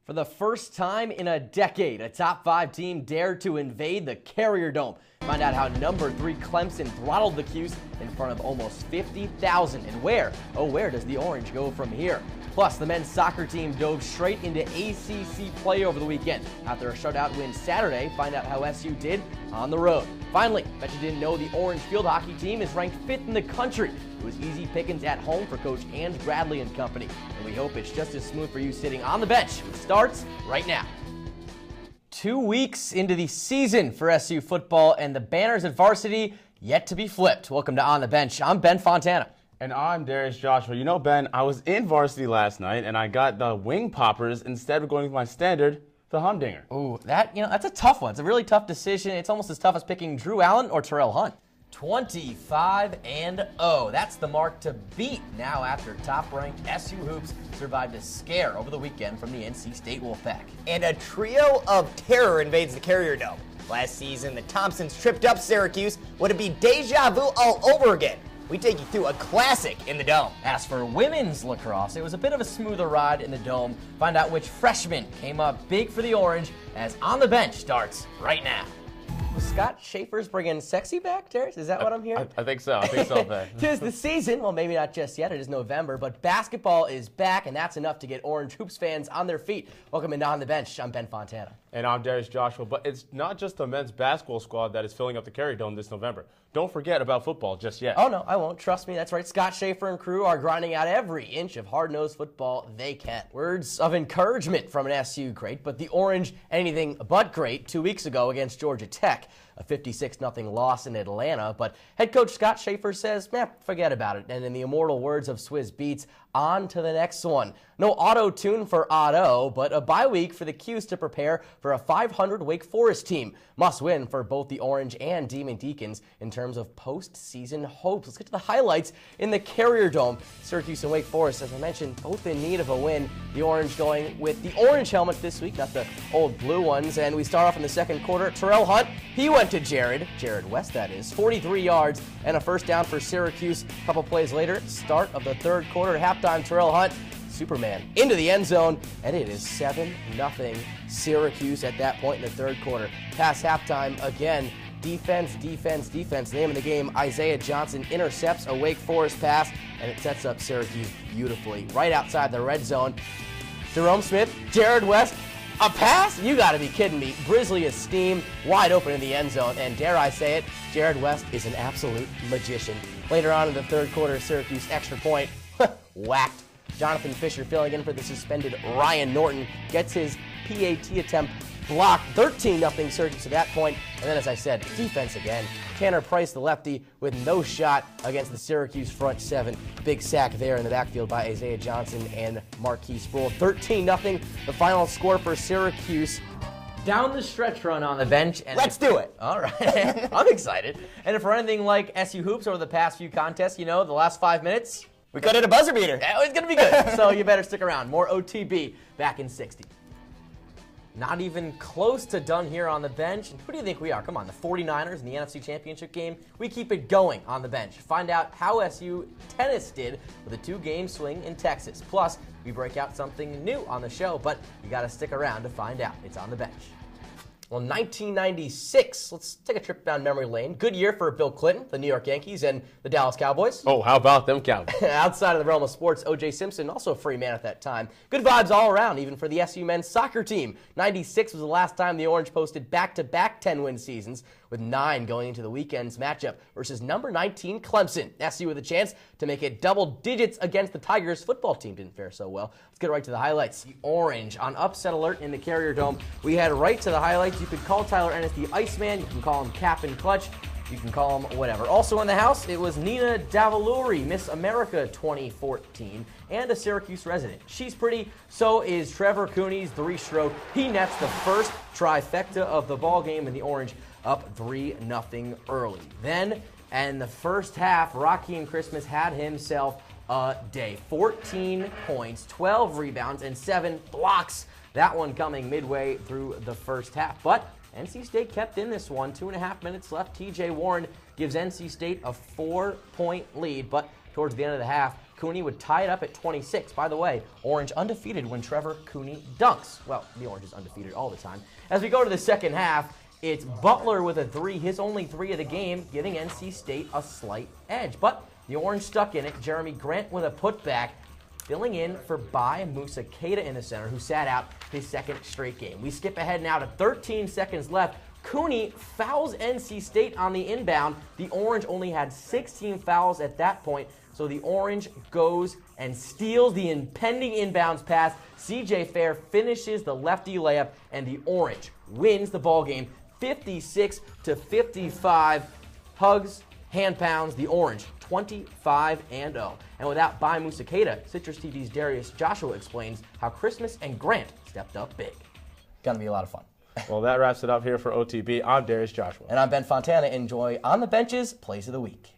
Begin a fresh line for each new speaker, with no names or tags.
For the first time in a decade, a top 5 team dared to invade the Carrier Dome. Find out how number 3 Clemson throttled the Cuse in front of almost 50,000. And where does the Orange go from here? Plus, the men's soccer team dove straight into ACC play over the weekend. After a shutout win Saturday, find out how SU did on the road. Finally, bet you didn't know the Orange field hockey team is ranked 5th in the country. It was easy pickings at home for Coach Ange Bradley and company. And we hope it's just as smooth for you sitting on the bench. It starts right now. 2 weeks into the season for SU football, and the banners at varsity yet to be flipped. Welcome to On the Bench. I'm Ben Fontana.
And I'm Darius Joshua. You know, Ben, I was in varsity last night, and I got the wing poppers instead of going with my standard, the humdinger.
Ooh, that's a tough one. It's a really tough decision. It's almost as tough as picking Drew Allen or Terrell Hunt. 25-0. That's the mark to beat now after top-ranked SU Hoops survived a scare over the weekend from the NC State Wolfpack.
And a trio of terror invades the Carrier Dome. Last season, the Thompsons tripped up Syracuse. Would it be deja vu all over again? We take you through a classic in the Dome.
As for women's lacrosse, it was a bit of a smoother ride in the Dome. Find out which freshmen came up big for the Orange as On the Bench starts right now. Was Scott Schaefer's bringing sexy back, Darius? Is that what I'm hearing?
I think so. Ben.
'Tis the season. Well, maybe not just yet. It is November, but basketball is back, and that's enough to get Orange Hoops fans on their feet. Welcome into On the Bench. I'm Ben Fontana.
And I'm Darius Joshua. But it's not just the men's basketball squad that is filling up the Carrier Dome this November. Don't forget about football just yet.
Oh, no, I won't. Trust me. That's right. Scott Schaefer and crew are grinding out every inch of hard-nosed football they can. Words of encouragement from an SU great, but the Orange anything but great 2 weeks ago against Georgia Tech. A 56-0 loss in Atlanta, but head coach Scott Schaefer says, forget about it. And in the immortal words of Swizz Beatz, on to the next one. No auto-tune for Otto, but a bye week for the Cuse to prepare for a 500 Wake Forest team. Must win for both the Orange and Demon Deacons in terms of postseason hopes. Let's get to the highlights in the Carrier Dome. Syracuse and Wake Forest, as I mentioned, both in need of a win. The Orange going with the orange helmet this week, not the old blue ones. And we start off in the second quarter. Terrell Hunt, he went to Jared West, that is, 43 yards and a first down for Syracuse. A couple plays later, start of the third quarter, halftime, Terrell Hunt, Superman, into the end zone, and it is 7-0 Syracuse at that point in the third quarter. Past halftime, again, defense. Name of the game, Isaiah Johnson intercepts a Wake Forest pass, and it sets up Syracuse beautifully. Right outside the red zone, Jerome Smith, Jared West, a pass? You gotta be kidding me. Grizzly Esteem wide open in the end zone, and dare I say it, Jared West is an absolute magician. Later on in the third quarter, Syracuse extra point, whacked. Jonathan Fisher filling in for the suspended Ryan Norton gets his PAT attempt blocked. 13-0 Syracuse at that point. And then, as I said, defense again. Tanner Price, the lefty, with no shot against the Syracuse front seven. Big sack there in the backfield by Isaiah Johnson and Marquise Sproul. 13-0, the final score for Syracuse. Down the stretch run on the bench. And
Let's do it.
All right. I'm excited. And if for anything like SU Hoops over the past few contests, the last 5 minutes,
we could hit a buzzer beater.
It's going to be good. So you better stick around. More OTB back in 60. Not even close to done here on the bench. And who do you think we are? Come on, the 49ers in the NFC Championship game. We keep it going on the bench. Find out how SU tennis did with a 2-game swing in Texas. Plus, we break out something new on the show, but you got to stick around to find out. It's on the bench. Well, 1996, let's take a trip down memory lane. Good year for Bill Clinton, the New York Yankees, and the Dallas Cowboys.
Oh, how about them Cowboys?
Outside of the realm of sports, O.J. Simpson, also a free man at that time. Good vibes all around, even for the SU men's soccer team. 96 was the last time the Orange posted back-to-back 10-win seasons, with 9 going into the weekend's matchup versus number 19 Clemson. SU with a chance to make it double digits against the Tigers. Football team didn't fare so well. Let's get right to the highlights. The Orange on upset alert in the Carrier Dome. We head right to the highlights. You could call Tyler Ennis the Iceman. You can call him Captain Clutch. You can call him whatever. Also in the house, it was Nina Davaluri, Miss America 2014, and a Syracuse resident. She's pretty, so is Trevor Cooney's 3-stroke. He nets the first trifecta of the ball game, and the Orange up 3-0 early. Then, in the first half, Raheem Christmas had himself a day. 14 points, 12 rebounds, and 7 blocks. That one coming midway through the first half. But NC State kept in this one. 2.5 minutes left. TJ Warren gives NC State a 4-point lead. But towards the end of the half, Cooney would tie it up at 26. By the way, Orange undefeated when Trevor Cooney dunks. Well, the Orange is undefeated all the time. As we go to the second half, it's Butler with a 3, his only 3 of the game, giving NC State a slight edge. But the Orange stuck in it. Jeremy Grant with a putback, filling in for Bai Musa Keita in the center, who sat out his second straight game. We skip ahead now to 13 seconds left. Cooney fouls NC State on the inbound. The Orange only had 16 fouls at that point, so the Orange goes and steals the impending inbounds pass. CJ Fair finishes the lefty layup, and the Orange wins the ballgame 56-55. Hugs, hand pounds, the Orange 25-0. And without Bai Musa Keita, Citrus TV's Darius Joshua explains how Christmas and Grant stepped up big.
Gonna be a lot of fun.
Well, that wraps it up here for OTB. I'm Darius Joshua.
And I'm Ben Fontana. Enjoy On the Benches Plays of the Week.